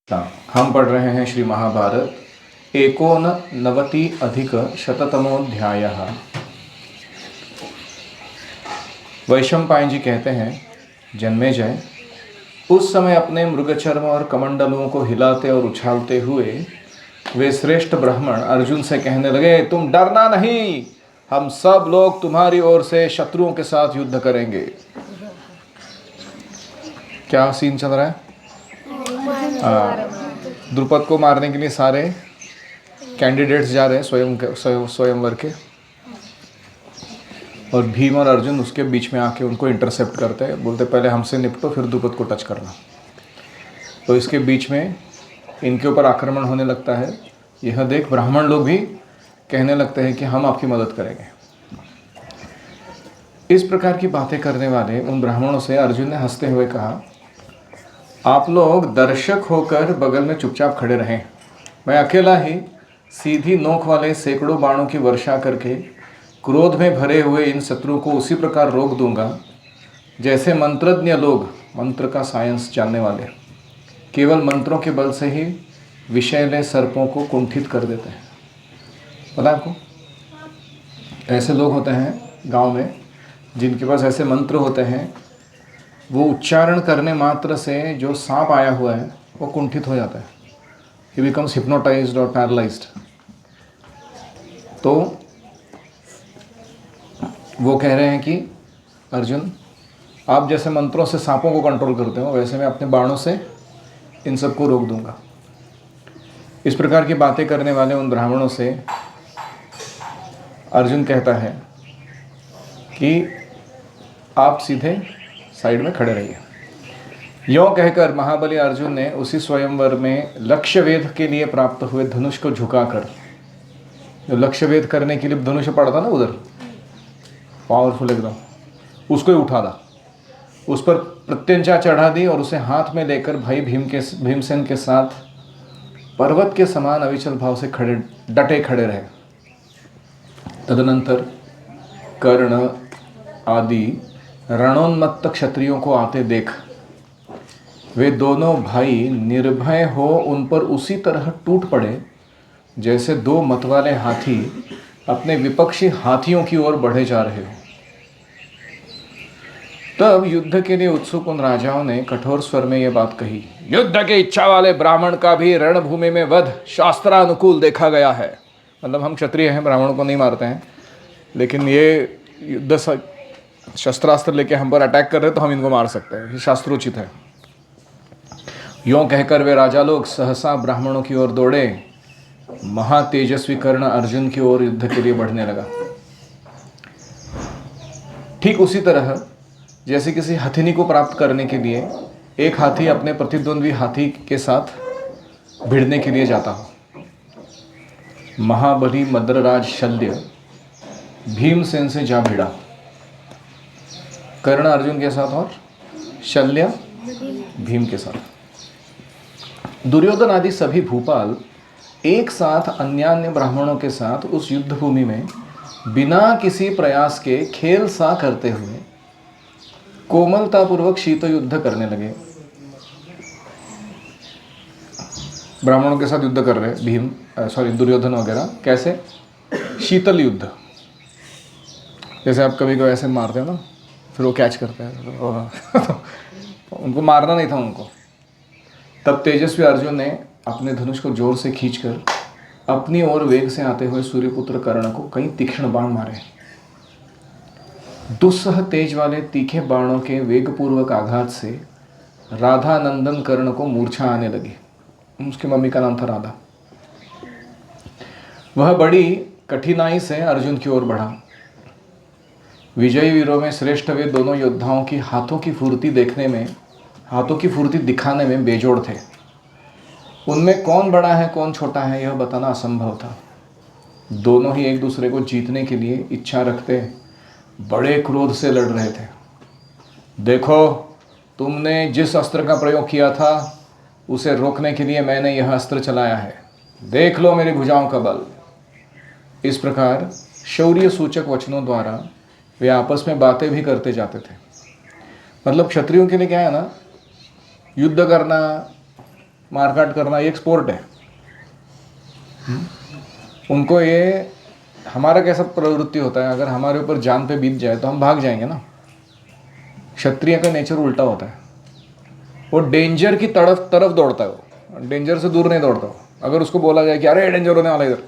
हम पढ़ रहे हैं श्री महाभारत एकोननवति अधिक शततमोध्याय। वैशंपायन जी कहते हैं, जन्मेजय, उस समय अपने मृगचर्म और कमंडलों को हिलाते और उछालते हुए वे श्रेष्ठ ब्राह्मण अर्जुन से कहने लगे, तुम डरना नहीं, हम सब लोग तुम्हारी ओर से शत्रुओं के साथ युद्ध करेंगे। क्या सीन चल रहा है? द्रुपद को मारने के लिए सारे कैंडिडेट्स जा रहे हैं स्वयंवर के, और भीम और अर्जुन उसके बीच में आके उनको इंटरसेप्ट करते हैं, बोलते पहले हमसे निपटो फिर द्रुपद को टच करना। तो इसके बीच में इनके ऊपर आक्रमण होने लगता है। यह देख ब्राह्मण लोग भी कहने लगते हैं कि हम आपकी मदद करेंगे। इस प्रकार की बातें करने वाले उन ब्राह्मणों से अर्जुन ने हंसते हुए कहा, आप लोग दर्शक होकर बगल में चुपचाप खड़े रहें। मैं अकेला ही सीधी नोक वाले सैकड़ों बाणों की वर्षा करके क्रोध में भरे हुए इन शत्रुओं को उसी प्रकार रोक दूंगा जैसे मंत्रज्ञ लोग, मंत्र का साइंस जानने वाले, केवल मंत्रों के बल से ही विषैले सर्पों को कुंठित कर देते हैं। पता है आपको? ऐसे लोग होते हैं गांव में जिनके पास ऐसे मंत्र होते हैं, वो उच्चारण करने मात्र से जो सांप आया हुआ है वो कुंठित हो जाता है। ही बिकम्स हिप्नोटाइज्ड और पैरालाइज्ड। तो वो कह रहे हैं कि अर्जुन, आप जैसे मंत्रों से सांपों को कंट्रोल करते हो, वैसे मैं अपने बाणों से इन सबको रोक दूंगा। इस प्रकार की बातें करने वाले उन ब्राह्मणों से अर्जुन कहता है कि आप सीधे साइड में खड़े रहिए। यों कहकर महाबली अर्जुन ने उसी स्वयंवर में लक्ष्य वेध के लिए प्राप्त हुए धनुष को झुकाकर, जो लक्ष्य वेध करने के लिए धनुष पड़ा था ना उधर, पावरफुल एकदम, उसको ही उठा दा, उस पर प्रत्यंचा चढ़ा दी और उसे हाथ में लेकर भाई भीमसेन के साथ पर्वत के समान अविचल भाव से डटे खड़े रहे। तदनंतर कर्ण आदि रणोन्मत्त क्षत्रियों को आते देख वे दोनों भाई निर्भय हो उन पर उसी तरह टूट पड़े जैसे दो मतवाले हाथी अपने विपक्षी हाथियों की ओर बढ़े जा रहे हो। तब युद्ध के लिए उत्सुक उन राजाओं ने कठोर स्वर में यह बात कही, युद्ध की इच्छा वाले ब्राह्मण का भी रणभूमि में वध शास्त्रानुकूल देखा गया है। मतलब हम क्षत्रिय हैं, ब्राह्मणों को नहीं मारते हैं, लेकिन ये युद्ध शस्त्रास्त्र लेके हम पर अटैक कर रहे तो हम इनको मार सकते हैं, ये शास्त्रोचित है। यों कहकर वे राजा लोग सहसा ब्राह्मणों की ओर दौड़े। महातेजस्वी कर्ण अर्जुन की ओर युद्ध के लिए बढ़ने लगा। ठीक उसी तरह जैसे किसी हथिनी को प्राप्त करने के लिए एक हाथी अपने प्रतिद्वंद्वी हाथी के साथ भिड़ने के लिए जाता हो। महाबली मद्रराज शल्य भीमसेन से जा भिड़ा। कर्ण अर्जुन के साथ और शल्य भीम के साथ। दुर्योधन आदि सभी भूपाल एक साथ अन्यान्य ब्राह्मणों के साथ उस युद्ध भूमि में बिना किसी प्रयास के खेल सा करते हुए कोमलतापूर्वक शीत युद्ध करने लगे। ब्राह्मणों के साथ युद्ध कर रहे दुर्योधन वगैरह। कैसे? शीतल युद्ध। जैसे आप कभी कभी ऐसे मारते हो ना, फिर वो कैच करते हैं उनको मारना नहीं था उनको। तब तेजस्वी अर्जुन ने अपने धनुष को जोर से खींचकर अपनी ओर वेग से आते हुए सूर्यपुत्र कर्ण को कई तीक्ष्ण बाण मारे। दुस्सह तेज वाले तीखे बाणों के वेगपूर्वक आघात से राधा नंदन कर्ण को मूर्छा आने लगी। उसकी मम्मी का नाम था राधा। वह बड़ी कठिनाई से अर्जुन की ओर बढ़ा। विजयी वीरों में श्रेष्ठ वे दोनों योद्धाओं की हाथों की फुर्ती दिखाने में बेजोड़ थे। उनमें कौन बड़ा है कौन छोटा है यह बताना असंभव था। दोनों ही एक दूसरे को जीतने के लिए इच्छा रखते बड़े क्रोध से लड़ रहे थे। देखो, तुमने जिस अस्त्र का प्रयोग किया था उसे रोकने के लिए मैंने यह अस्त्र चलाया है। देख लो मेरी भुजाओं का बल। इस प्रकार शौर्य सूचक वचनों द्वारा वे आपस में बातें भी करते जाते थे। मतलब क्षत्रियों के लिए क्या है ना, युद्ध करना, मारकाट करना ये एक स्पोर्ट है। उनको ये, हमारा कैसा प्रवृत्ति होता है, अगर हमारे ऊपर जान पे बीत जाए तो हम भाग जाएंगे ना। क्षत्रिय का नेचर उल्टा होता है, वो डेंजर की तरफ दौड़ता है, वो डेंजर से दूर नहीं दौड़ता वो। अगर उसको बोला जाए कि अरे डेंजर होने वाला इधर,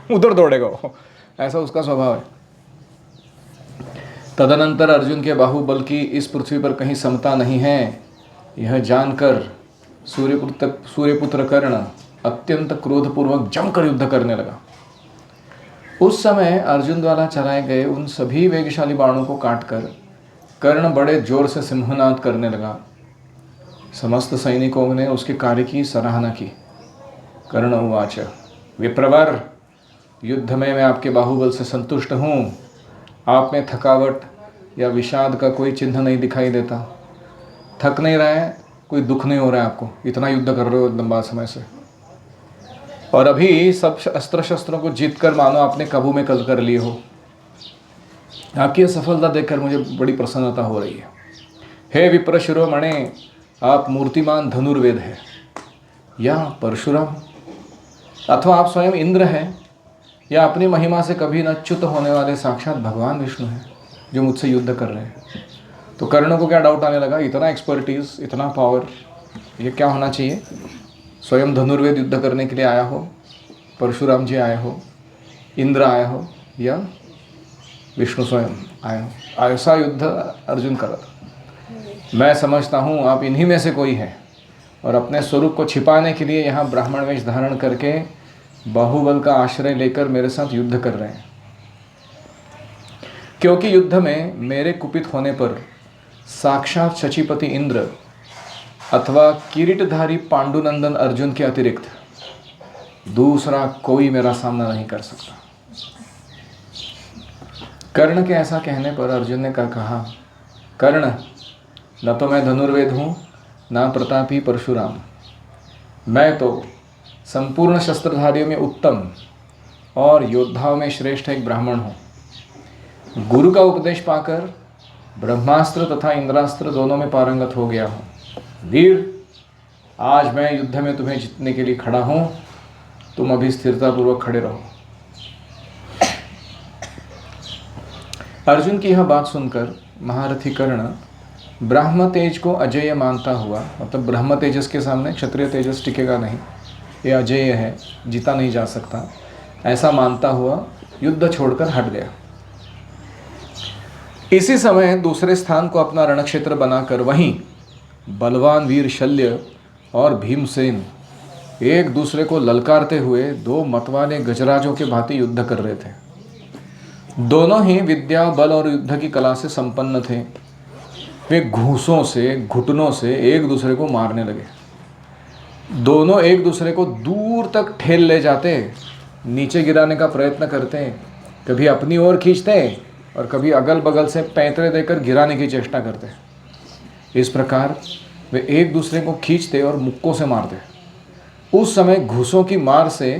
उधर दौड़ेगा वो, ऐसा उसका स्वभाव है। तदनंतर अर्जुन के बाहुबल की इस पृथ्वी पर कहीं समता नहीं है, यह जानकर सूर्यपुत्र कर्ण अत्यंत क्रोधपूर्वक जमकर युद्ध करने लगा। उस समय अर्जुन द्वारा चलाए गए उन सभी वेगशाली बाणों को काटकर कर्ण बड़े जोर से सिंहनाद करने लगा। समस्त सैनिकों ने उसके कार्य की सराहना की। कर्ण उवाच, विप्रवर, युद्ध में मैं आपके बाहुबल से संतुष्ट हूँ। आप में थकावट या विषाद का कोई चिन्ह नहीं दिखाई देता। थक नहीं रहा है, कोई दुख नहीं हो रहा है आपको, इतना युद्ध कर रहे हो लंबा समय से। और अभी सब अस्त्र शस्त्रों को जीत कर मानो आपने काबू में कर लिए हो। आपकी यह सफलता देखकर मुझे बड़ी प्रसन्नता हो रही है। हे विप्र शिरोमणे, आप मूर्तिमान धनुर्वेद है, या परशुराम, अथवा आप स्वयं इंद्र हैं, या अपनी महिमा से कभी न च्युत होने वाले साक्षात भगवान विष्णु हैं जो मुझसे युद्ध कर रहे हैं। तो कर्ण को क्या डाउट आने लगा, इतना एक्सपर्टीज, इतना पावर, ये क्या होना चाहिए? स्वयं धनुर्वेद युद्ध करने के लिए आया हो, परशुराम जी आए हो, इंद्र आया हो, या विष्णु स्वयं आया हो। ऐसा युद्ध अर्जुन कर रहा था। मैं समझता हूँ आप इन्हीं में से कोई है, और अपने स्वरूप को छिपाने के लिए यहाँ ब्राह्मण वेश धारण करके बाहुबल का आश्रय लेकर मेरे साथ युद्ध कर रहे हैं। क्योंकि युद्ध में मेरे कुपित होने पर साक्षात शचीपति इंद्र अथवा किरीटधारी पांडुनंदन अर्जुन के अतिरिक्त दूसरा कोई मेरा सामना नहीं कर सकता। कर्ण के ऐसा कहने पर अर्जुन ने कहा, कर्ण, न तो मैं धनुर्वेद हूँ, न प्रतापी परशुराम, मैं तो संपूर्ण शस्त्रधारियों में उत्तम और योद्धाओं में श्रेष्ठ एक ब्राह्मण हूँ। गुरु का उपदेश पाकर ब्रह्मास्त्र तथा इंद्रास्त्र दोनों में पारंगत हो गया हूँ। वीर, आज मैं युद्ध में तुम्हें जीतने के लिए खड़ा हूँ, तुम अभी स्थिरतापूर्वक खड़े रहो। अर्जुन की यह बात सुनकर महारथी कर्ण ब्रह्म तेज को अजेय मानता हुआ, मतलब ब्रह्म तेजस के सामने क्षत्रिय तेजस टिकेगा नहीं, ये अजेय है, जीता नहीं जा सकता, ऐसा मानता हुआ युद्ध छोड़कर हट गया। इसी समय दूसरे स्थान को अपना रणक्षेत्र बनाकर वहीं बलवान वीर शल्य और भीमसेन एक दूसरे को ललकारते हुए दो मतवाले गजराजों के भांति युद्ध कर रहे थे। दोनों ही विद्या, बल और युद्ध की कला से संपन्न थे। वे घूंसों से, घुटनों से एक दूसरे को मारने लगे। दोनों एक दूसरे को दूर तक ठेल ले जाते, नीचे गिराने का प्रयत्न करते, कभी अपनी ओर खींचते और कभी अगल बगल से पैंतरे देकर गिराने की चेष्टा करते। इस प्रकार वे एक दूसरे को खींचते और मुक्कों से मारते। उस समय घूंसों की मार से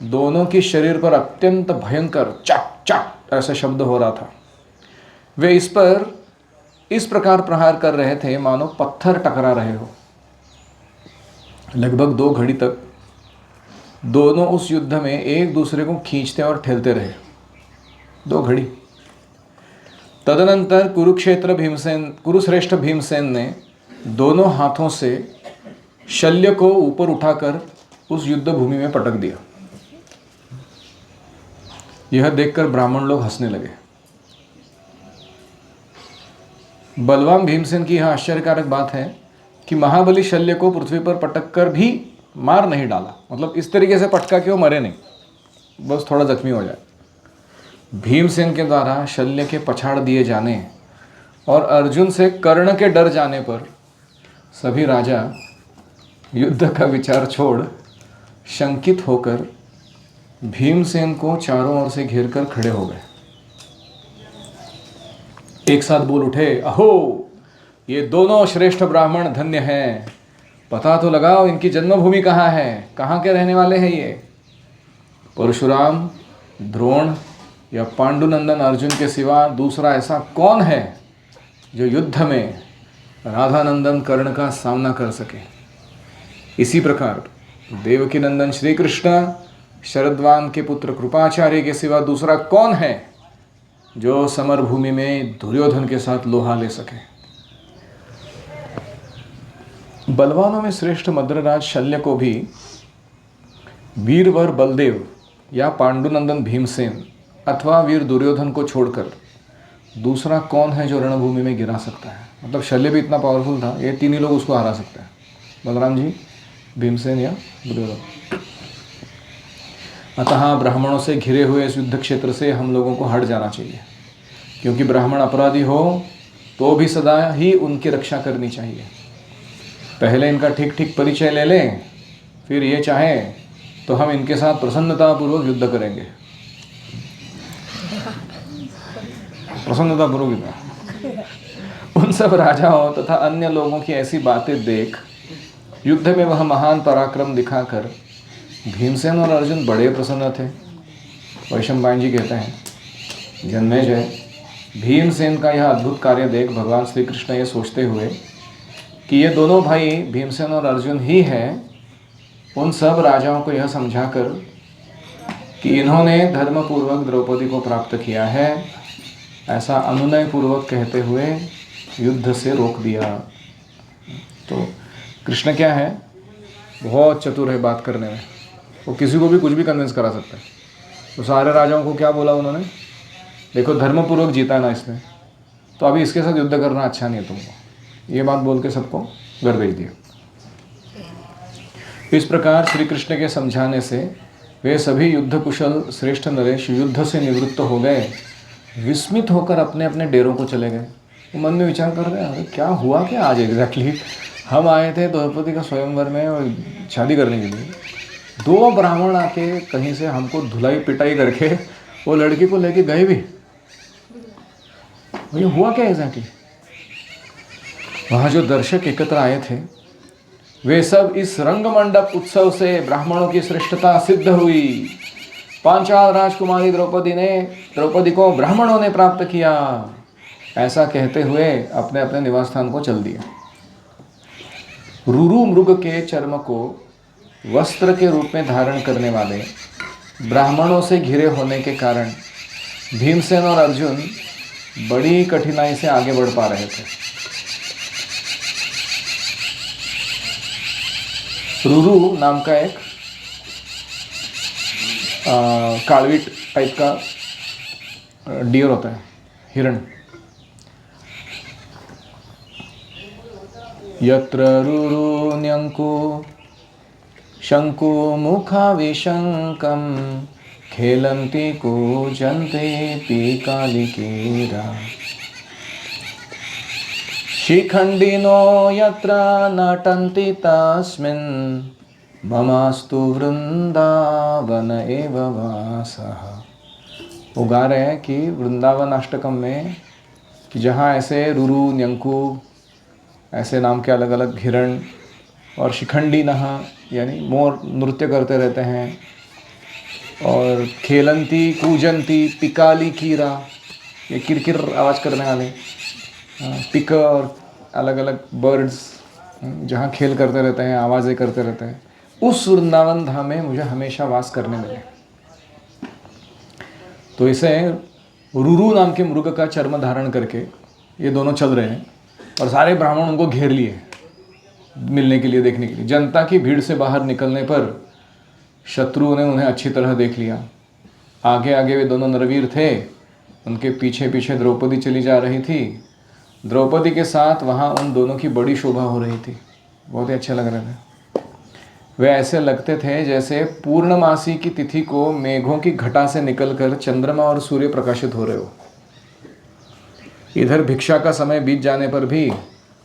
दोनों के शरीर पर अत्यंत भयंकर चट चट ऐसा शब्द हो रहा था। वे इस पर इस प्रकार प्रहार कर रहे थे मानो पत्थर टकरा रहे हो। लगभग 2 घड़ी तक दोनों उस युद्ध में एक दूसरे को खींचते और ठेलते रहे। 2 घड़ी। तदनंतर कुरुश्रेष्ठ भीमसेन ने दोनों हाथों से शल्य को ऊपर उठाकर उस युद्ध भूमि में पटक दिया। यह देखकर ब्राह्मण लोग हंसने लगे। बलवान भीमसेन की यह आश्चर्यकारक बात है कि महाबली शल्य को पृथ्वी पर पटक कर भी मार नहीं डाला, मतलब इस तरीके से पटका कि वो मरे नहीं, बस थोड़ा जख्मी हो जाए। भीमसेन के द्वारा शल्य के पछाड़ दिए जाने और अर्जुन से कर्ण के डर जाने पर सभी राजा युद्ध का विचार छोड़ शंकित होकर भीमसेन को चारों ओर से घेरकर खड़े हो गए। एक साथ बोल उठे, अहो, ये दोनों श्रेष्ठ ब्राह्मण धन्य हैं। पता तो लगाओ इनकी जन्मभूमि कहाँ है, कहाँ के रहने वाले हैं ये। परशुराम, द्रोण या पांडुनंदन अर्जुन के सिवा दूसरा ऐसा कौन है जो युद्ध में राधानंदन कर्ण का सामना कर सके। इसी प्रकार देवकी नंदन श्री कृष्ण शरद्वान के पुत्र कृपाचार्य के सिवा दूसरा कौन है जो समर भूमि में दुर्योधन के साथ लोहा ले सके। बलवानों में श्रेष्ठ मद्रराज शल्य को भी वीरवर बलदेव या पांडुनंदन भीमसेन अथवा वीर दुर्योधन को छोड़कर दूसरा कौन है जो रणभूमि में गिरा सकता है। मतलब शल्य भी इतना पावरफुल था, ये तीन ही लोग उसको हरा सकते हैं, बलराम जी, भीमसेन या दुर्योधन। अतः ब्राह्मणों से घिरे हुए इस युद्ध क्षेत्र से हम लोगों को हट जाना चाहिए, क्योंकि ब्राह्मण अपराधी हो तो भी सदा ही उनकी रक्षा करनी चाहिए। पहले इनका ठीक ठीक परिचय ले लें, फिर ये चाहें तो हम इनके साथ प्रसन्नतापूर्वक युद्ध करेंगे। प्रसन्नतापूर्वक युद्ध। उन सब राजाओं तथा अन्य लोगों की ऐसी बातें देख युद्ध में वह महान पराक्रम दिखाकर भीमसेन और अर्जुन बड़े प्रसन्न थे। वैशंपायन जी कहते हैं, जन्मेजय, भीमसेन का यह अद्भुत कार्य देख भगवान श्री कृष्ण ये सोचते हुए कि ये दोनों भाई भीमसेन और अर्जुन ही हैं, उन सब राजाओं को यह समझाकर कि इन्होंने धर्मपूर्वक द्रौपदी को प्राप्त किया है, ऐसा अनुनय पूर्वक कहते हुए युद्ध से रोक दिया। तो कृष्ण क्या है, बहुत चतुर है बात करने में, वो किसी को भी कुछ भी कन्विंस करा सकता है। तो सारे राजाओं को क्या बोला उन्होंने, देखो धर्मपूर्वक जीता ना इसने, तो अभी इसके साथ युद्ध करना अच्छा नहीं है तुमको, ये बात बोल के सबको घर भेज दिया। इस प्रकार श्री कृष्ण के समझाने से वे सभी युद्ध कुशल श्रेष्ठ नरेश युद्ध से निवृत्त हो गए। विस्मित होकर अपने अपने डेरों को चले गए। वो मन में विचार कर रहे हैं, अरे क्या हुआ क्या आज एग्जैक्टली। हम आए थे द्रौपदी का स्वयंवर में और शादी करने के लिए, दो ब्राह्मण आके कहीं से हमको धुलाई पिटाई करके वो लड़की को लेके गए भी। ये हुआ क्या एग्जैक्टली। वहाँ जो दर्शक एकत्र आए थे वे सब इस रंगमंडप उत्सव से ब्राह्मणों की श्रेष्ठता सिद्ध हुई। पांचाल राजकुमारी द्रौपदी को ब्राह्मणों ने प्राप्त किया, ऐसा कहते हुए अपने अपने निवास स्थान को चल दिया। रुरु मृग के चर्म को वस्त्र के रूप में धारण करने वाले ब्राह्मणों से घिरे होने के कारण भीमसेन और अर्जुन बड़ी कठिनाई से आगे बढ़ पा रहे थे। रुरु नाम का एक कालवीट टाइप का डियर होता है, हिरण। यत्र रुरुन्यंकु शंकु मुखाविशंकम खेलन्ति कूजन्ते पीकालिकेरा शिखंडिनो यत्र नटन्ति तस्मिन् ममास्तु वृंदावन एव वासः। वो गा रहे हैं कि वृंदावन अष्टकम में कि जहाँ ऐसे रुरु न्यंकु ऐसे नाम के अलग अलग हिरण और शिखंडी नहा यानी मोर नृत्य करते रहते हैं, और खेलंती कूजंती पिकाली कीरा ये किरकिर आवाज़ करने वाले पिक और अलग अलग बर्ड्स जहाँ खेल करते रहते हैं, आवाज़ें करते रहते हैं, उस वृंदावन धाम में मुझे हमेशा वास करने मिले। तो इसे रुरु नाम के मृग का चर्म धारण करके ये दोनों चल रहे हैं और सारे ब्राह्मण उनको घेर लिए मिलने के लिए, देखने के लिए। जनता की भीड़ से बाहर निकलने पर शत्रुओं ने उन्हें अच्छी तरह देख लिया। आगे आगे वे दोनों नरवीर थे, उनके पीछे पीछे द्रौपदी चली जा रही थी। द्रौपदी के साथ वहाँ उन दोनों की बड़ी शोभा हो रही थी, बहुत ही अच्छे लग रहे थे। वे ऐसे लगते थे जैसे पूर्णमासी की तिथि को मेघों की घटा से निकलकर चंद्रमा और सूर्य प्रकाशित हो रहे हो। इधर भिक्षा का समय बीत जाने पर भी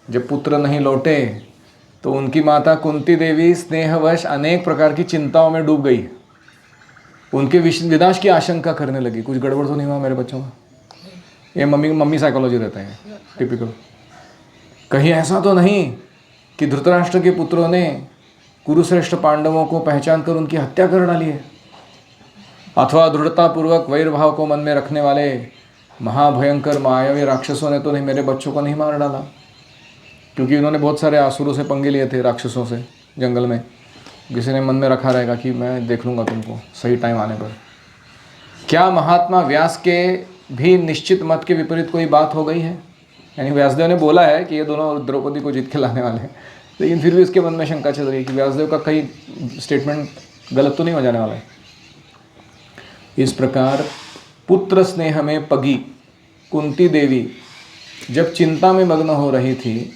जब पुत्र नहीं लौटे तो उनकी माता कुंती देवी स्नेहवश अनेक प्रकार की चिंताओं में डूब गई। उनके विनाश की आशंका करने लगी, कुछ गड़बड़ तो नहीं हुआ मेरे बच्चों का। ये मम्मी साइकोलॉजी रहता है टिपिकल। कहीं ऐसा तो नहीं कि धृतराष्ट्र के पुत्रों ने कुरुश्रेष्ठ पांडवों को पहचान कर उनकी हत्या कर डाली है, अथवा दृढ़तापूर्वक वैरभाव को मन में रखने वाले महाभयंकर मायावी राक्षसों ने तो नहीं मेरे बच्चों को नहीं मार डाला, क्योंकि उन्होंने बहुत सारे आसुरों से पंगे लिए थे, राक्षसों से। जंगल में, किसी ने मन में रखा रहेगा कि मैं देख लूँगा तुमको सही टाइम आने पर। क्या महात्मा व्यास के भी निश्चित मत के विपरीत कोई बात हो गई है? यानी व्यासदेव ने बोला है कि ये दोनों द्रौपदी को जीत के लाने वाले हैं, लेकिन फिर भी उसके मन में शंका चल रही है कि व्यासदेव का कहीं स्टेटमेंट गलत तो नहीं हो जाने वाला है। इस प्रकार पुत्र स्नेह में पगी कुंती देवी जब चिंता में मग्न हो रही थी,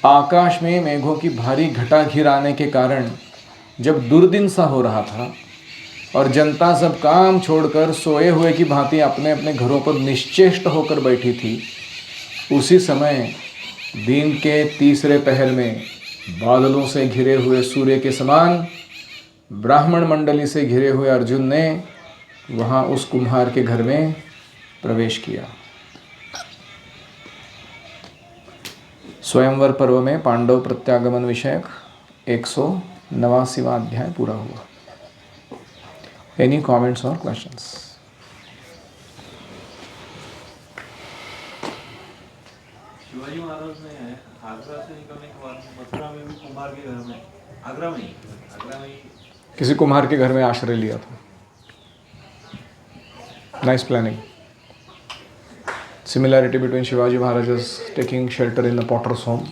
आकाश में मेघों की भारी घटा घिर आने के कारण जब दुर्दिन सा हो रहा था और जनता सब काम छोड़कर सोए हुए की भांति अपने अपने घरों पर निश्चेष्ट होकर बैठी थी, उसी समय दिन के तीसरे पहर में बादलों से घिरे हुए सूर्य के समान ब्राह्मण मंडली से घिरे हुए अर्जुन ने वहाँ उस कुम्हार के घर में प्रवेश किया। स्वयंवर पर्व में पांडव प्रत्यागमन विषयक 189वां अध्याय पूरा हुआ। एनी कमेंट्स और क्वेश्चंस? शिवाजी महाराज ने आगरा से निकलने के बाद मथुरा में भी कुम्हार के घर में, आगरा में किसी कुम्हार के घर में आश्रय लिया था। Nice planning. Similarity between Shivaji Maharaj's taking shelter in a potter's home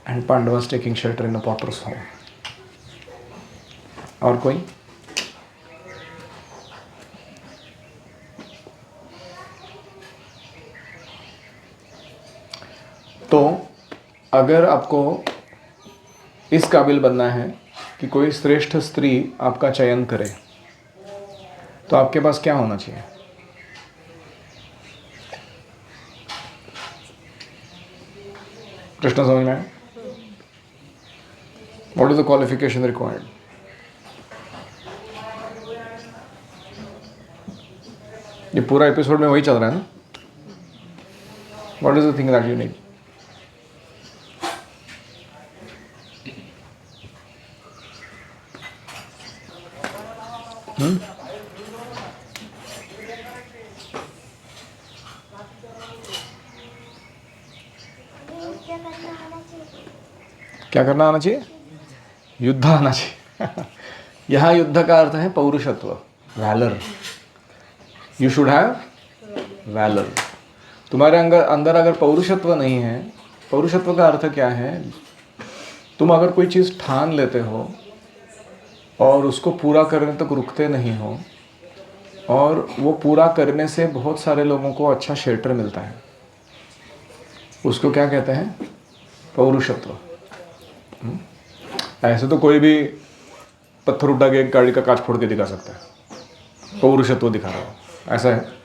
and Pandavas taking shelter in a potter's home. और कोई? तो अगर आपको इस काबिल बनना है कि कोई श्रेष्ठ स्त्री आपका चयन करे, तो आपके पास क्या होना चाहिए? प्रश्न समझ में आया? What is the qualification required? ये पूरा एपिसोड में वही चल रहा है ना? What is the thing that you need? क्या करना आना चाहिए? युद्ध आना चाहिए। यहाँ युद्ध का अर्थ है पौरुषत्व, valour. You should have valour. तुम्हारे अंदर अगर पौरुषत्व नहीं है, पौरुषत्व का अर्थ क्या है? तुम अगर कोई चीज़ ठान लेते हो और उसको पूरा करने तक रुकते नहीं हो, और वो पूरा करने से बहुत सारे लोगों को अच्छा शेल्टर मिलता है, उसको क्या कहते हैं? पौरुषत्व। ऐसे तो कोई भी पत्थर उठा के गाड़ी का कांच फोड़ के दिखा सकता है, पौरुषत्व दिखा रहा हो, ऐसा है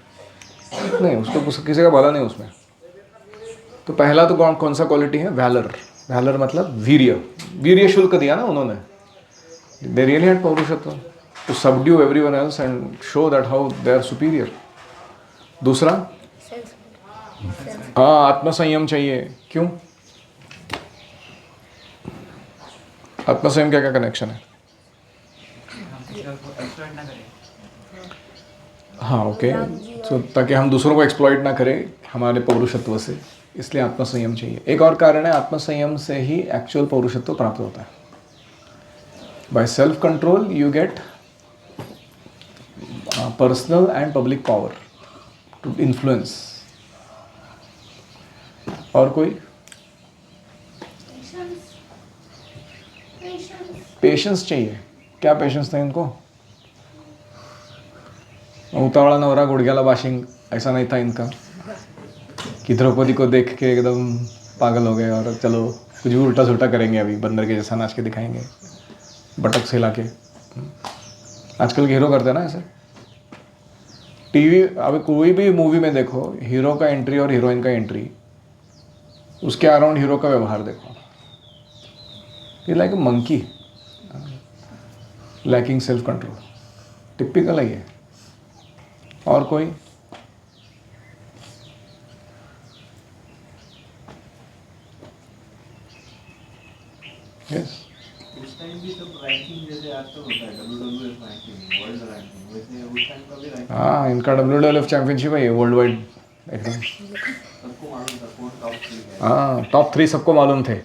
नहीं, उसको किसी का भला नहीं उसमें। तो पहला तो कौन सा क्वालिटी है? वैलर। वैलर मतलब वीर्य शुल्क दिया ना उन्होंने। दे रियली हैड पौरुषत्व to subdue everyone else and show that how they are superior. दूसरा, हाँ, आत्मसंयम चाहिए। क्यों? आत्मसंयम क्या क्या कनेक्शन है? हाँ, ओके। सो ताकि हम दूसरों को एक्सप्लॉइट ना करें हमारे पौरुषत्व से, इसलिए आत्मसंयम चाहिए। एक और कारण है, आत्मसंयम से ही एक्चुअल पौरुषत्व प्राप्त होता है। By self control you get personal and public power to influence. और कोई? पेशेंस चाहिए। क्या पेशेंस था इनको? उतावला नवरा गुड़ग्याला बाशिंग ऐसा नहीं था इनका कि द्रौपदी को देख के एकदम पागल हो गए और चलो कुछ भी उल्टा सुल्टा करेंगे, अभी बंदर के जैसा नाच के दिखाएंगे, बटक से हिला के। आजकल के हीरो करते हैं ना ऐसे। टीवी, अभी कोई भी मूवी में देखो, हीरो का एंट्री और हीरोइन का एंट्री, उसके अराउंड हीरो का व्यवहार देखो। ये like a monkey lacking self control, typical है ये। और कोई? यस। उस टाइम भी सब रैंकिंग जैसे आज तो होता है WWF रैंकिंग, वर्ल्ड रैंकिंग, वैसे उस टाइम का भी रैंकिंग। हाँ, इनका WWF चैंपियनशिप है ये, वर्ल्ड वाइड एकदम। सबको मालूम था कौन टॉप 3 है। हाँ, टॉप 3 सबको मालूम थे।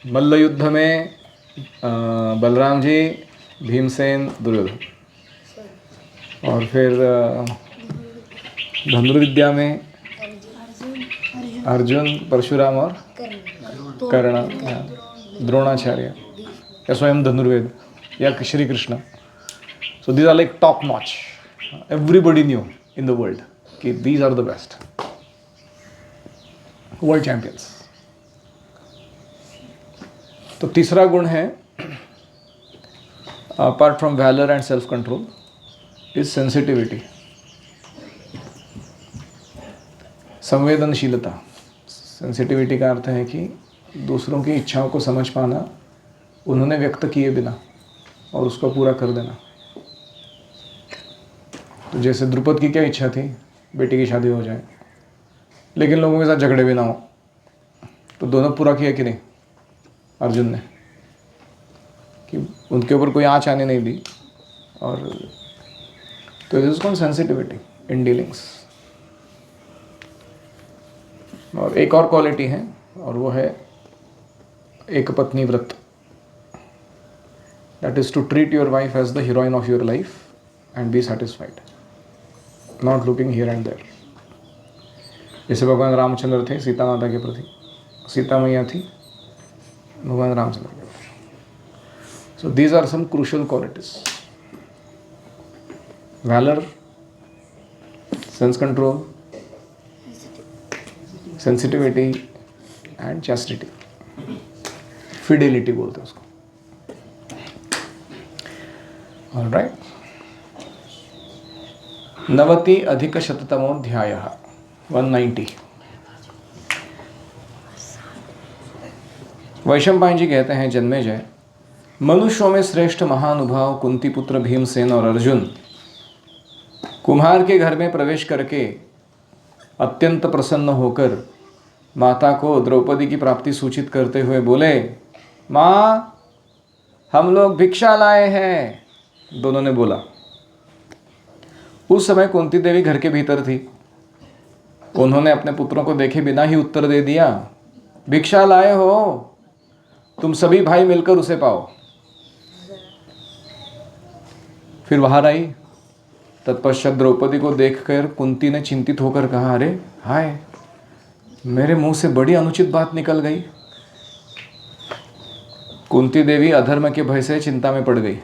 मल्ल युद्ध में बलराम जी, भीमसेन, दुर्योधन। और फिर धनुर्विद्या में अर्जुन, परशुराम और कर्ण, द्रोणाचार्य, या स्वयं धनुर्वेद, या Shri Krishna. So these are like top notch, everybody knew in the world कि these are the best world champions. तो तीसरा गुण है apart from valour and self control is sensitivity, संवेदनशीलता। सेंसिटिविटी का अर्थ है कि दूसरों की इच्छाओं को समझ पाना, उन्होंने व्यक्त किए बिना, और उसको पूरा कर देना। तो जैसे द्रुपद की क्या इच्छा थी, बेटी की शादी हो जाए, लेकिन लोगों के साथ झगड़े भी ना हो, तो दोनों पूरा किया कि नहीं अर्जुन ने, कि उनके ऊपर कोई आँच आने नहीं दी। और तो this is called sensitivity in dealings. और एक और क्वालिटी है, और वो है एक पत्नी व्रत। That is to treat your wife as the heroine of your life and be satisfied, not looking here and there. जैसे भगवान रामचंद्र थे सीता माता के प्रति, सीता मैया थी भगवान रामचंद्र के प्रति। So these are some crucial qualities: valour, sense control, sensitivity and chastity, fidelity बोलते हैं उसको। ऑलराइट, 90+शततमोऽध्यायः 190। वैशंपायन जी कहते हैं, जन्मेजय, मनुष्यों में श्रेष्ठ महानुभाव कुंती पुत्र भीमसेन और अर्जुन कुम्हार के घर में प्रवेश करके अत्यंत प्रसन्न होकर माता को द्रौपदी की प्राप्ति सूचित करते हुए बोले, माँ हम लोग भिक्षा लाए हैं। दोनों ने बोला। उस समय कुंती देवी घर के भीतर थी। उन्होंने अपने पुत्रों को देखे बिना ही उत्तर दे दिया, भिक्षा लाए हो, तुम सभी भाई मिलकर उसे पाओ। फिर बाहर आई। तत्पश्चात द्रौपदी को देखकर कुंती ने चिंतित होकर कहा, अरे हाय, मेरे मुंह से बड़ी अनुचित बात निकल गई। कुंती देवी अधर्म के भय से चिंता में पड़ गई,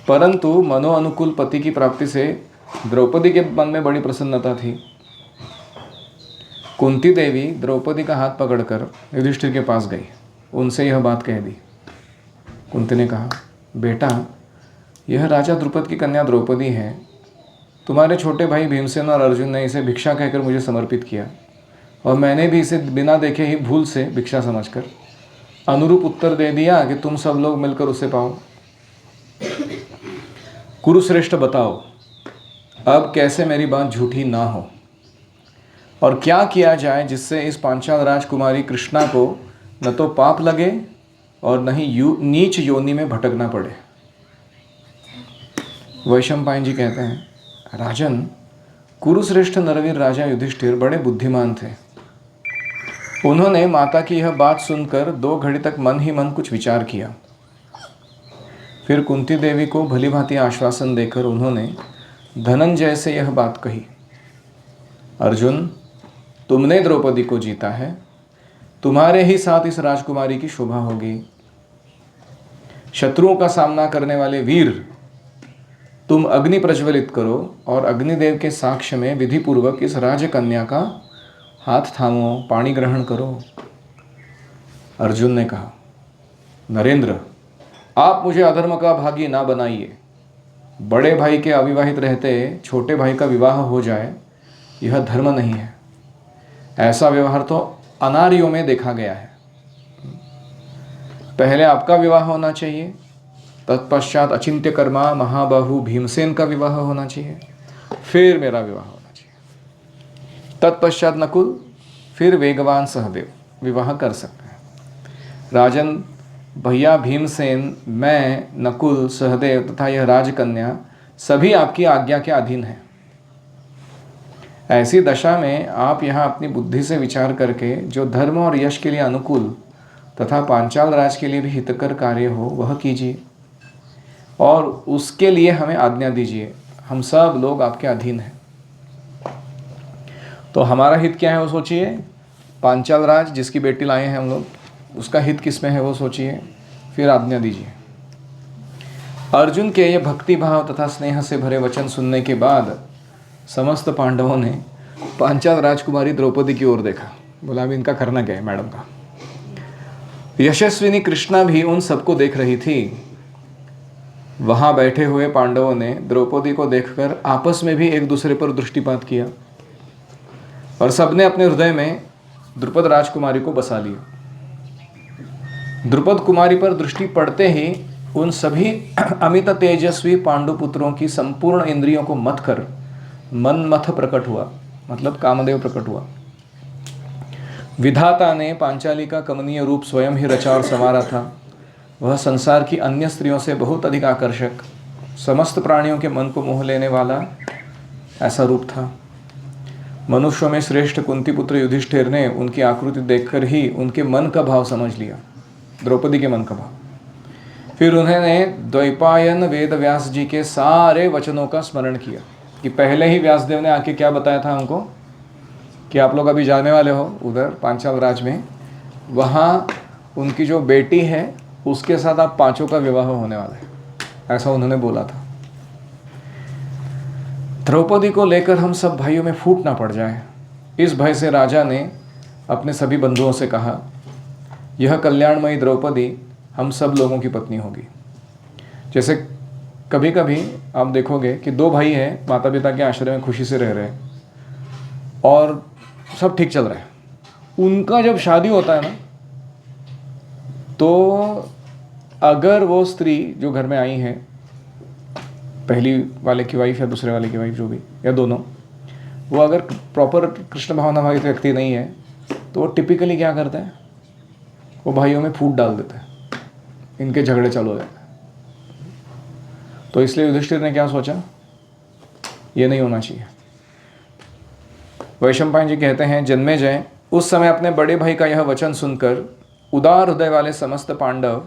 परंतु मनो अनुकूल पति की प्राप्ति से द्रौपदी के मन में बड़ी प्रसन्नता थी। कुंती देवी द्रौपदी का हाथ पकड़कर युधिष्ठिर के पास गई, उनसे यह बात कह दी। कुंती ने कहा, बेटा, यह राजा द्रुपद की कन्या द्रौपदी है। तुम्हारे छोटे भाई भीमसेन और अर्जुन ने इसे भिक्षा कहकर मुझे समर्पित किया, और मैंने भी इसे बिना देखे ही भूल से भिक्षा समझकर अनुरूप उत्तर दे दिया कि तुम सब लोग मिलकर उसे पाओ। कुरुश्रेष्ठ, बताओ अब कैसे मेरी बात झूठी ना हो, और क्या किया जाए जिससे इस पांचाल राजकुमारी कृष्णा को न तो पाप लगे और न ही नीच योनि में भटकना पड़े। वैशंपायन जी कहते हैं, राजन, कुरुश्रेष्ठ नरवीर राजा युधिष्ठिर बड़े बुद्धिमान थे। उन्होंने माता की यह बात सुनकर 2 घड़ी तक मन ही मन कुछ विचार किया। फिर कुंती देवी को भलीभांति आश्वासन देकर उन्होंने धनंजय से यह बात कही, अर्जुन, तुमने द्रौपदी को जीता है, तुम्हारे ही साथ इस राजकुमारी की शोभा होगी। शत्रुओं का सामना करने वाले वीर, तुम अग्नि प्रज्वलित करो और अग्निदेव के साक्ष्य में विधिपूर्वक इस राजकन्या का हाथ थामो, पानी ग्रहण करो। अर्जुन ने कहा, नरेंद्र, आप मुझे अधर्म का भागी ना बनाइए। बड़े भाई के अविवाहित रहते छोटे भाई का विवाह हो जाए, यह धर्म नहीं है। ऐसा व्यवहार तो अनार्यों में देखा गया है। पहले आपका विवाह होना चाहिए, तत्पश्चात अचिंत्य कर्मा महाबाहु भीमसेन का विवाह होना चाहिए, फिर मेरा विवाह होना चाहिए। तत्पश्चात नकुल, फिर वेगवान सहदेव विवाह कर सकते हैं। राजन, भैया भीमसेन, मैं, नकुल, सहदेव तथा यह राजकन्या सभी आपकी आज्ञा के अधीन हैं। ऐसी दशा में आप यहाँ अपनी बुद्धि से विचार करके जो धर्म और यश के लिए अनुकूल तथा पांचाल राज के लिए भी हितकर कार्य हो वह कीजिए, और उसके लिए हमें आज्ञा दीजिए। हम सब लोग आपके अधीन हैं। तो हमारा हित क्या है वो सोचिए, पांचाल राज जिसकी बेटी लाए हैं हम लोग, उसका हित किस में है वो सोचिए, फिर आज्ञा दीजिए। अर्जुन के ये भक्ति भाव तथा स्नेह से भरे वचन सुनने के बाद समस्त पांडवों ने पांचाल राजकुमारी द्रौपदी की ओर देखा। बोला अभी इनका करना क्या है मैडम का। यशस्विनी कृष्णा भी उन सबको देख रही थी। वहां बैठे हुए पांडवों ने द्रौपदी को देखकर आपस में भी एक दूसरे पर दृष्टिपात किया और सबने अपने हृदय में द्रुपद राजकुमारी को बसा लिया। द्रुपद कुमारी पर दृष्टि पड़ते ही उन सभी अमित तेजस्वी पांडुपुत्रों की संपूर्ण इंद्रियों को मथ कर मनमथ प्रकट हुआ, मतलब कामदेव प्रकट हुआ। विधाता ने पांचाली का कमनीय रूप स्वयं ही रचा और संवारा था। वह संसार की अन्य स्त्रियों से बहुत अधिक आकर्षक, समस्त प्राणियों के मन को मोह लेने वाला ऐसा रूप था। मनुष्यों में श्रेष्ठ कुंती पुत्र युधिष्ठिर ने उनकी आकृति देखकर ही उनके मन का भाव समझ लिया, द्रौपदी के मन का भाव। फिर उन्होंने द्वैपायन वेद व्यास जी के सारे वचनों का स्मरण किया कि पहले ही व्यासदेव ने आके क्या बताया था हमको कि आप लोग अभी जाने वाले हो उधर पांचाल राज में, वहाँ उनकी जो बेटी है उसके साथ आप पांचों का विवाह होने वाला है, ऐसा उन्होंने बोला था। द्रौपदी को लेकर हम सब भाइयों में फूट ना पड़ जाए, इस भय से राजा ने अपने सभी बंधुओं से कहा, यह कल्याणमयी द्रौपदी हम सब लोगों की पत्नी होगी। जैसे कभी कभी आप देखोगे कि दो भाई हैं, माता पिता के आश्रय में खुशी से रह रहे हैं और सब ठीक चल रहा है, उनका जब शादी होता है ना, तो अगर वो स्त्री जो घर में आई है, पहली वाले की वाइफ या दूसरे वाले की वाइफ जो भी, या दोनों, वो अगर प्रॉपर कृष्ण भावना वाली व्यक्ति नहीं है, तो वो टिपिकली क्या करता है, वो भाइयों में फूट डाल देता है, इनके झगड़े चालू हो जाते हैं। तो इसलिए युधिष्ठिर ने क्या सोचा, ये नहीं होना चाहिए। वैशंपायन जी कहते हैं, जन्मेजय उस समय अपने बड़े भाई का यह वचन सुनकर उदार हृदय वाले समस्त पांडव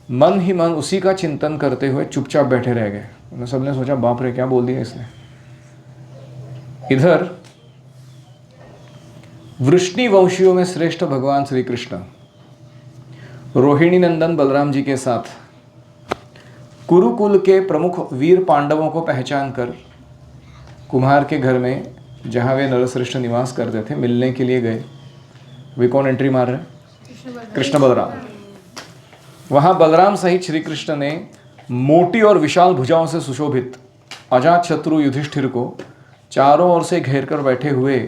मन ही मन उसी का चिंतन करते हुए चुपचाप बैठे रह गए। उन्हें सबने सोचा बाप रे क्या बोल दिया इसने। इधर वृष्णिवंशियों में श्रेष्ठ भगवान श्री कृष्ण रोहिणी नंदन बलराम जी के साथ कुरुकुल के प्रमुख वीर पांडवों को पहचान कर कुम्हार के घर में, जहाँ वे नरश्रेष्ठ निवास करते थे, मिलने के लिए गए। वे कौन एंट्री मार रहे? कृष्ण बलराम। वहाँ बलराम सहित श्री कृष्ण ने मोटी और विशाल भुजाओं से सुशोभित अजात शत्रु युधिष्ठिर को चारों ओर से घेर कर बैठे हुए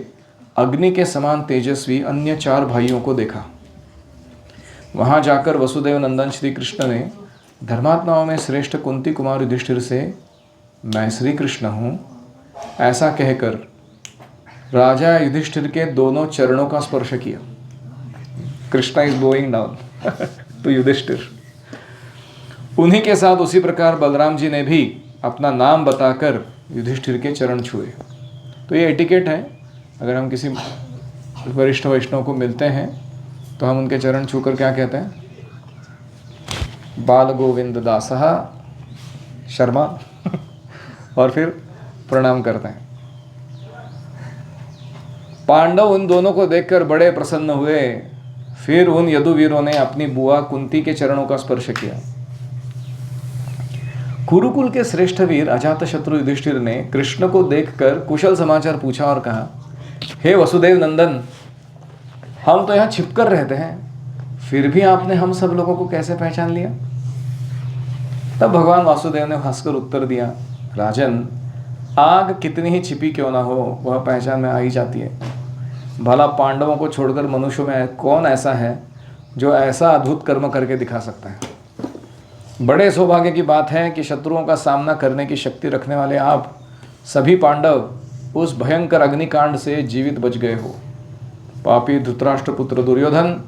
अग्नि के समान तेजस्वी अन्य 4 भाइयों को देखा। वहाँ जाकर वसुदेव नंदन श्री कृष्ण ने धर्मात्माओं में श्रेष्ठ कुंती कुमार युधिष्ठिर से, मैं श्री कृष्ण हूँ, ऐसा कहकर राजा युधिष्ठिर के दोनों चरणों का स्पर्श किया। Krishna is going down to Yudhishthira. उन्हीं के साथ उसी प्रकार बलराम जी ने भी अपना नाम बताकर युधिष्ठिर के चरण छुए। तो ये एटिकेट है, अगर हम किसी वरिष्ठ वैष्णव को मिलते हैं तो हम उनके चरण छूकर क्या कहते हैं, बाल गोविंद दासः शर्मा और फिर प्रणाम करते हैं। पांडव उन दोनों को देखकर बड़े प्रसन्न हुए। फिर उन यदुवीरों ने अपनी बुआ कुंती के चरणों का स्पर्श किया। कुरुकुल के श्रेष्ठ वीर अजातशत्रु युधिष्ठिर ने कृष्ण को देखकर कुशल समाचार पूछा और कहा, हे वसुदेव नंदन, हम तो यहाँ छिपकर रहते हैं, फिर भी आपने हम सब लोगों को कैसे पहचान लिया? तब भगवान वासुदेव ने हंसकर उत्तर दिया, राजन, आग कितनी ही छिपी क्यों ना हो, वह पहचान में आ ही जाती है। भला पांडवों को छोड़कर मनुष्यों में कौन ऐसा है जो ऐसा अद्भुत कर्म करके दिखा सकता है? बड़े सौभाग्य की बात है कि शत्रुओं का सामना करने की शक्ति रखने वाले आप सभी पांडव उस भयंकर अग्निकांड से जीवित बच गए हो। पापी धृतराष्ट्र पुत्र दुर्योधन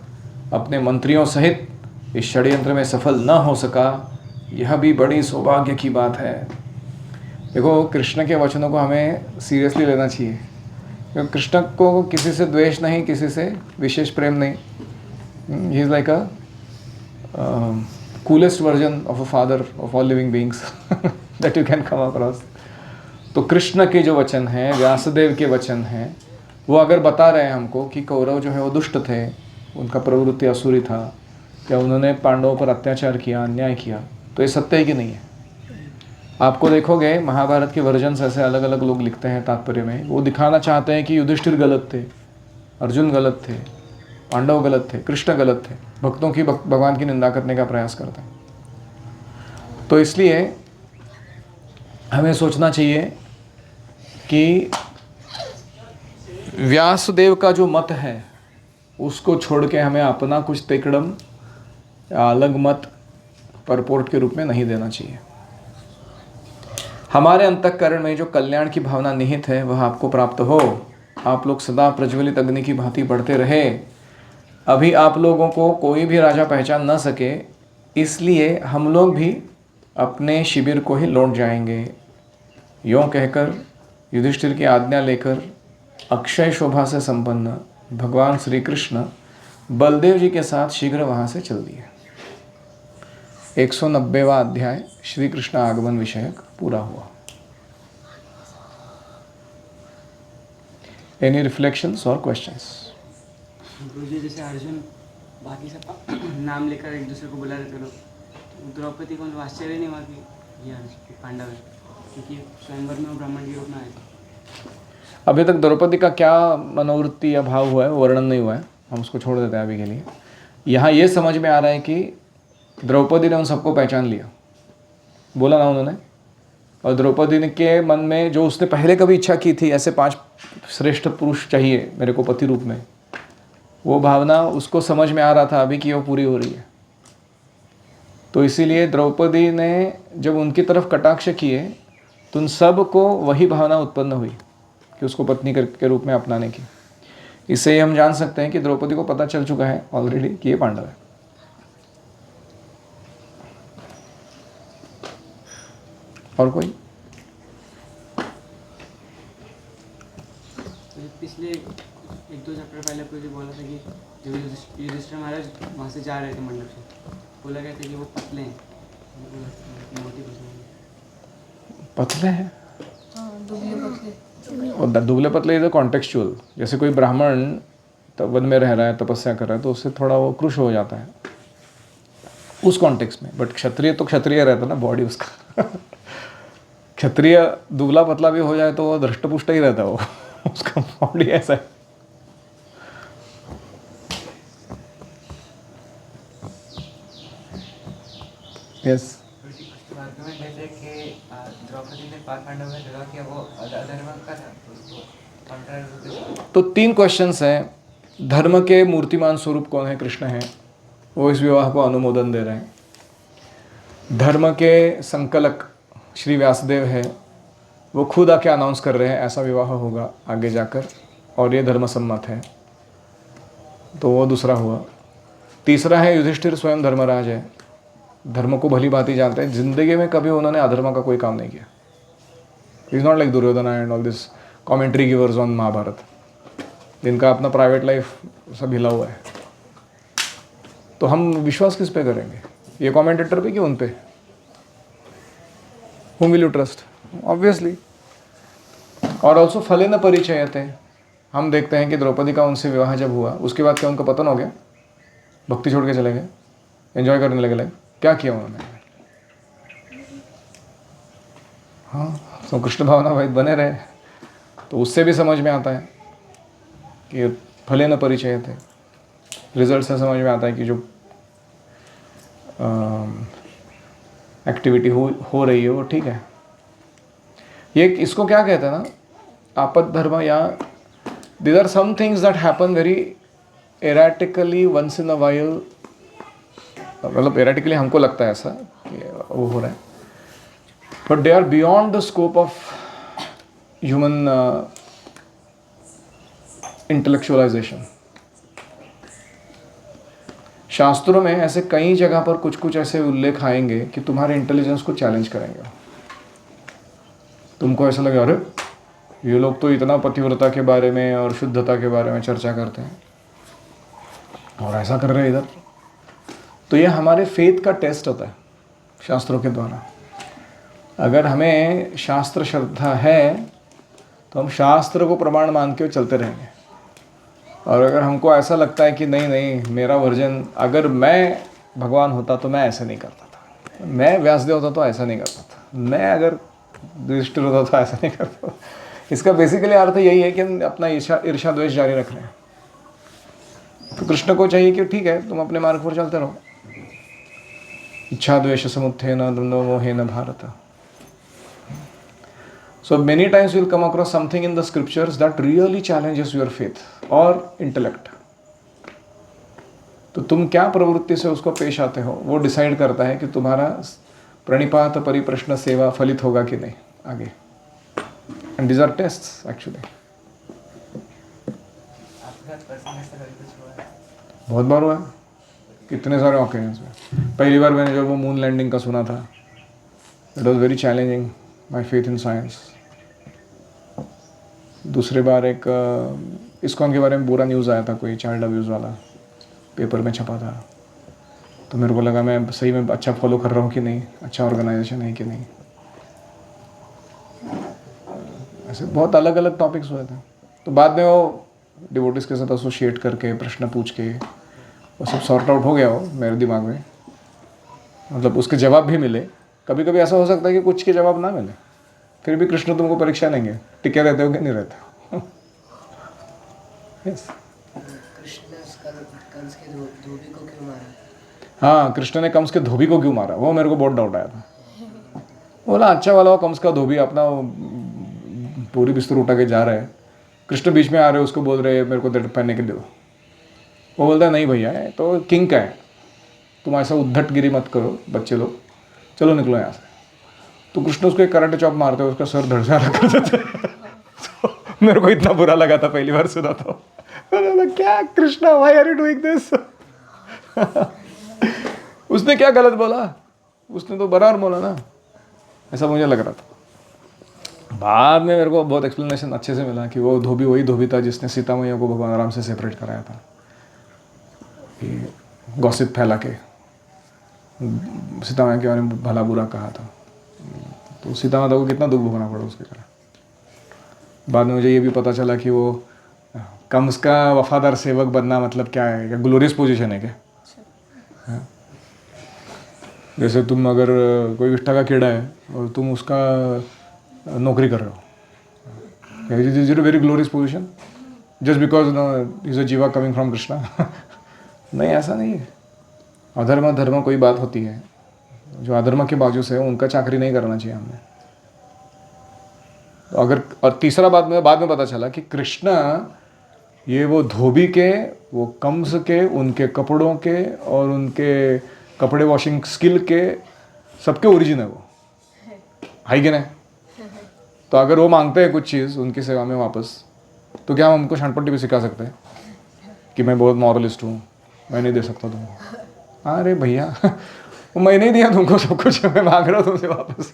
अपने मंत्रियों सहित इस षड्यंत्र में सफल न हो सका, यह भी बड़ी सौभाग्य की बात है। देखो, कृष्ण के वचनों को हमें सीरियसली लेना चाहिए, क्योंकि कृष्ण को किसी से द्वेष नहीं, किसी से विशेष प्रेम नहीं। He is like a coolest version of a father of all living beings that you can come across. तो कृष्ण के जो वचन हैं, व्यासदेव के वचन हैं, वो अगर बता रहे हैं हमको कि कौरव जो है वो दुष्ट थे, उनका प्रवृत्ति असुरी था, क्या उन्होंने पांडवों पर अत्याचार किया, अन्याय किया, तो ये सत्य है कि नहीं है? आपको देखोगे महाभारत के वर्जन्स ऐसे अलग अलग लोग लिखते हैं तात्पर्य में, वो दिखाना चाहते हैं कि युधिष्ठिर गलत थे, अर्जुन गलत थे, पांडव गलत थे, कृष्ण गलत थे, भक्तों की भगवान की निंदा करने का प्रयास करते हैं। तो इसलिए हमें सोचना चाहिए कि व्यासदेव का जो मत है उसको छोड़ के हमें अपना कुछ तेकड़म या अलग मत परपोर्ट के रूप में नहीं देना चाहिए। हमारे अंतःकरण में जो कल्याण की भावना निहित है वह आपको प्राप्त हो। आप लोग सदा प्रज्वलित अग्नि की भांति बढ़ते रहे। अभी आप लोगों को कोई भी राजा पहचान न सके, इसलिए हम लोग भी अपने शिविर को ही लौट जाएंगे। यों कहकर युधिष्ठिर की आज्ञा लेकर अक्षय शोभा से संपन्न भगवान श्री कृष्ण बलदेव जी के साथ शीघ्र वहाँ से चल दिए। 190वां अध्याय श्री कृष्ण आगमन विषयक पूरा हुआ। एनी रिफ्लेक्शंस और क्वेश्चंस? गुरुजी, जैसे अर्जुन बाकी सब नाम लेकर एक दूसरे को बुला रहे थे लोग, तो द्रौपदी को आश्चर्य नहीं हुआ कि ये पांडव है, क्योंकि स्वयंवर में वो ब्राह्मण के रूप में आए थे। अभी तक द्रौपदी का क्या मनोवृत्ति या भाव हुआ है वो वर्णन नहीं हुआ है, हम उसको छोड़ देते हैं अभी के लिए। यहाँ ये समझ में आ रहा है कि द्रौपदी ने उन सबको पहचान लिया, बोला ना उन्होंने, और द्रौपदी के मन में जो उसने पहले कभी इच्छा की थी, ऐसे 5 श्रेष्ठ पुरुष चाहिए मेरे को पति रूप में, वो भावना उसको समझ में आ रहा था अभी कि वो पूरी हो रही है। तो इसीलिए द्रौपदी ने जब उनकी तरफ कटाक्ष किए तो उन सब को वही भावना उत्पन्न हुई कि उसको पत्नी के रूप में अपनाने की। इससे हम जान सकते हैं कि द्रौपदी को पता चल चुका है ऑलरेडी कि ये पांडव है। और कोई? पिछले 1-2 चैप्टर पहले कोई बोला था कि जो युधिष्ठिर महाराज वहाँ से जा रहे थे मंडप से, बोला गया था कि वो पतले हैं, मोटी पतले हैं, दुबले पतले। और दुबले पतले इज कॉन्टेक्चुअल। जैसे कोई ब्राह्मण वन में रह रहा है, तपस्या कर रहा है, तो उससे थोड़ा वो कृश हो जाता है उस कॉन्टेक्स्ट में। बट क्षत्रिय तो क्षत्रिय रहता ना, बॉडी उसका क्षत्रिय दुबला पतला भी हो जाए तो वो धृष्टपुष्ट ही रहता है, वो उसका बॉडी ऐसा है। यस, द्रौपदी ने पांडव में जगह किया, वो अधर्म का था, तो 3 क्वेश्चंस हैं। धर्म के मूर्तिमान स्वरूप कौन है? कृष्ण है, वो इस विवाह को अनुमोदन दे रहे हैं। धर्म के संकलक श्री व्यासदेव है, वो खुद आके अनाउंस कर रहे हैं ऐसा विवाह होगा आगे जाकर, और ये धर्म सम्मत है, तो वो दूसरा हुआ। तीसरा है युधिष्ठिर स्वयं धर्मराज है, धर्म को भली भांति जानते हैं, जिंदगी में कभी उन्होंने अधर्म का कोई काम नहीं किया। Is not like Duryodhana and all this commentary givers on Mahabharata, जिनका अपना प्राइवेट लाइफ सब हिला हुआ है। तो हम विश्वास किस पे करेंगे? ये कमेंटेटर पे कि उन पे? whom will you trust? Obviously. और ऑल्सो फले न परिचयते, हम देखते हैं कि द्रौपदी का उनसे विवाह जब हुआ उसके बाद क्या उनका पतन हो गया? भक्ति छोड़ के चले गए, एंजॉय करने लगे। क्या किया उन्होंने? हाँ, तो कृष्ण भावना भाई बने रहे। तो उससे भी समझ में आता है कि फले न परिचय थे। रिजल्ट से समझ में आता है कि जो एक्टिविटी हो रही है वो ठीक है। ये इसको क्या कहते हैं ना, आपद धर्म, या these are some things that happen very erratically once in a while. मतलब एराटिकली हमको लगता है ऐसा कि वो हो रहा है, but they are beyond the scope of human intellectualization. शास्त्रों में ऐसे कई जगह पर कुछ कुछ ऐसे उल्लेख आएंगे कि तुम्हारे इंटेलिजेंस को चैलेंज करेंगे। तुमको ऐसा लगे अरे ये लोग तो इतना पतिव्रता के बारे में और शुद्धता के बारे में चर्चा करते हैं और ऐसा कर रहे हैं इधर। तो ये हमारे फेथ का टेस्ट होता है शास्त्रों के द्वारा। अगर हमें शास्त्र श्रद्धा है तो हम शास्त्र को प्रमाण मान के चलते रहेंगे। और अगर हमको ऐसा लगता है कि नहीं नहीं मेरा वर्जन, अगर मैं भगवान होता तो मैं ऐसे नहीं करता था, मैं व्यासदेव होता तो ऐसा नहीं करता था, मैं अगर युधिष्ठिर होता तो ऐसा नहीं करता। इसका बेसिकली अर्थ यही है कि हम अपना ईर्षा द्वेष जारी रख रहे हैं। तो कृष्ण को चाहिए कि ठीक है तुम अपने मार्ग पर चलते रहो। इच्छा द्वेष समुत्थेन द्वंद्व मोहेन Bharat. So many times you will come across something in the scriptures that really challenges your faith or intellect. तो तुम क्या प्रवृत्ति से उसको पेश आते हो वो डिसाइड करता है कि तुम्हारा प्रणिपात परिप्रश्न सेवा फलित होगा कि नहीं आगे। And these are tests actually. आपका पर्सनल ऐसा कभी कुछ हुआ है? बहुत बार हुआ है, कितने सारे ओकेजन्स में। पहली बार मैंने जब वो मून लैंडिंग का सुना था, it was very challenging my faith in science. दूसरी बार एक इस्कॉन के बारे में बुरा न्यूज़ आया था, कोई चाइल्ड अब्यूज़ वाला पेपर में छपा था। तो मेरे को लगा मैं सही में अच्छा फॉलो कर रहा हूँ कि नहीं, अच्छा ऑर्गेनाइजेशन है कि नहीं। ऐसे बहुत अलग अलग टॉपिक्स हुए थे। तो बाद में वो डिवोटिस के साथ एसोसिएट करके प्रश्न पूछ के वो सब सॉर्ट आउट हो गया हो मेरे दिमाग में, मतलब उसके जवाब भी मिले। कभी कभी ऐसा हो सकता है कि कुछ के जवाब ना मिले, फिर भी कृष्ण तुमको परीक्षा लेंगे, टिके रहते हो कि नहीं रहते हो। yes. कृष्ण कंस के धोबी को क्यों मारा? हाँ, कृष्ण ने कंस के धोबी को क्यों मारा, वो मेरे को बहुत डाउट आया था। बोला अच्छा वाला वो कंस का धोबी अपना पूरी बिस्तर उठा के जा रहा है, कृष्ण बीच में आ रहे हैं, उसको बोल रहे हैं मेरे को पहनने के दो। वो बोलता है नहीं भैया तो किंग का है, तुम ऐसा उद्धटगिरी मत करो बच्चे लोग, चलो निकलो यहाँ से। तो कृष्ण उसको एक कराटे चॉप मारते उसका सर धड़ से अलग कर देते। तो मेरे को इतना बुरा लगा था पहली बार सुना तो, क्या Krishna why are you doing this. उसने क्या गलत बोला, उसने तो बराबर बोला ना, ऐसा मुझे लग रहा था। बाद में मेरे को बहुत एक्सप्लेनेशन अच्छे से मिला कि वो धोबी वही धोबी था जिसने सीता मैया को भगवान राम से सेपरेट कराया था, गॉसिप फैला के सीता मैया के बारे में भला बुरा कहा था। तो सीता माता को कितना दुख भोगना पड़ा उसके कारण। बाद में मुझे ये भी पता चला कि वो कंस का वफादार सेवक बनना मतलब क्या है, क्या ग्लोरियस पोजीशन है क्या? हाँ? जैसे तुम अगर कोई विष्ठा का कीड़ा है और तुम उसका नौकरी कर रहे हो, is it a very glorious position just because is a जीवा कमिंग फ्रॉम कृष्णा? नहीं, ऐसा नहीं है। अधर्म धर्म कोई बात होती है, जो अधर्म के बाजू से है उनका चाकरी नहीं करना चाहिए हमने। तो अगर, और तीसरा बाद में पता चला कि कृष्ण ये वो धोबी के, वो कंस के, उनके कपड़ों के और उनके कपड़े वॉशिंग स्किल के सबके ओरिजिन है वो, है कि नहीं? तो अगर वो मांगते हैं कुछ चीज़ उनकी सेवा में वापस, तो क्या हम उनको शानपट्टी भी सिखा सकते हैं कि मैं बहुत मॉरलिस्ट हूँ, मैं नहीं दे सकता तुमको? अरे भैया वो मैं नहीं दिया तुमको सब कुछ, मैं मांग रहा हूँ तुमसे वापस।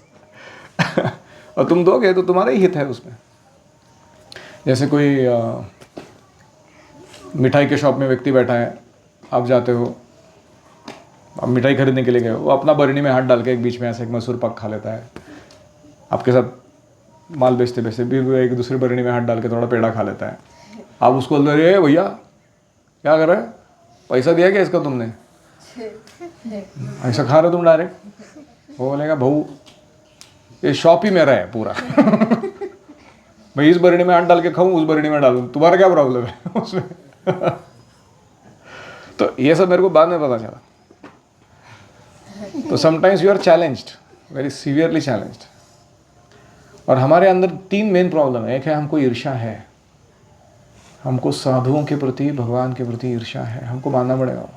और तुम दोगे तो तुम्हारा ही हित है उसमें। जैसे कोई मिठाई के शॉप में व्यक्ति बैठा है, आप जाते हो, आप मिठाई खरीदने के लिए गए हो, वो अपना बरनी में हाथ डाल के एक बीच में ऐसे एक मैसूर पाक खा लेता है, आपके साथ माल बेचते बेचते भी एक दूसरी बरनी में हाथ डाल के थोड़ा पेड़ा खा लेता है। आप उसको बोल रहे अरे भैया क्या कर रहे, पैसा दिया क्या इसका तुमने, ऐसा खा रहे हो तुम डायरेक्ट? वो बोलेगा भाऊ ये शॉप ही मेरा है पूरा। मैं इस बरनी में हाथ डाल के खाऊं, उस बरनी में डालूं, तुम्हारा क्या प्रॉब्लम है उसमें? तो ये सब मेरे को बाद में पता चला। तो sometimes you are challenged, very severely challenged. और हमारे अंदर 3 मेन प्रॉब्लम है। एक है हमको ईर्ष्या है, हमको साधुओं के प्रति, भगवान के प्रति ईर्ष्या है, हमको मानना पड़ेगा।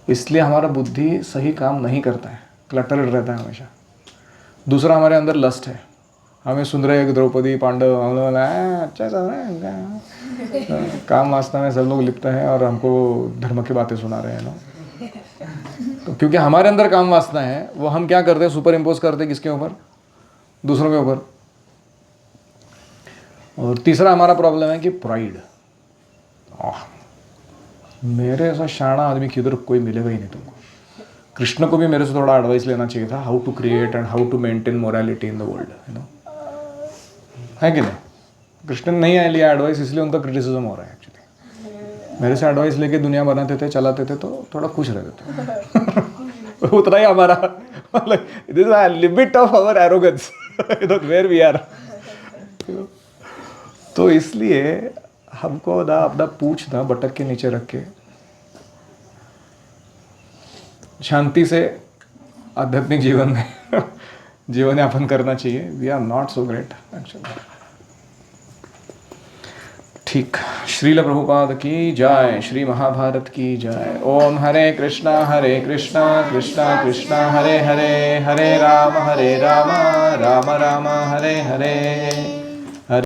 इसलिए हमारा बुद्धि सही काम नहीं करता है, क्लटर्ड रहता है हमेशा। दूसरा हमारे अंदर लस्ट है, हमें सुन रहे हैं द्रौपदी पांडव, हम लोग अच्छा सब है, काम वासना में सब लोग लिप्त हैं और हमको धर्म की बातें सुना रहे हैं ना। तो क्योंकि हमारे अंदर काम वासना है, वो हम क्या करते हैं, सुपर इम्पोज करते हैं किसके ऊपर, दूसरों के ऊपर। और तीसरा हमारा प्रॉब्लम है कि प्राइड, मेरे ऐसा शाना आदमी किधर कोई मिलेगा ही नहीं तुमको। कृष्ण को भी मेरे से थोड़ा एडवाइस लेना चाहिए था, how to create and how to maintain morality in the world, you know, है कि नहीं? कृष्ण ने नहीं लिया एडवाइस, इसलिए उनका क्रिटिसिज्म हो रहा है एक्चुअली। मेरे से एडवाइस लेके दुनिया बनाते थे, चलाते थे, तो थोड़ा खुश रहते थे। उतना ही हमारा मतलब this is limit of our arrogance where we are. तो इसलिए हमको ना अपना पूछ ना बटक के नीचे रख के शांति से आध्यात्मिक जीवन में जीवन यापन करना चाहिए। We are not so great actually. ठीक, श्रील प्रभुपाद की जय, श्री महाभारत की जय। ओम हरे कृष्णा कृष्णा कृष्णा हरे हरे, हरे राम राम राम हरे हरे।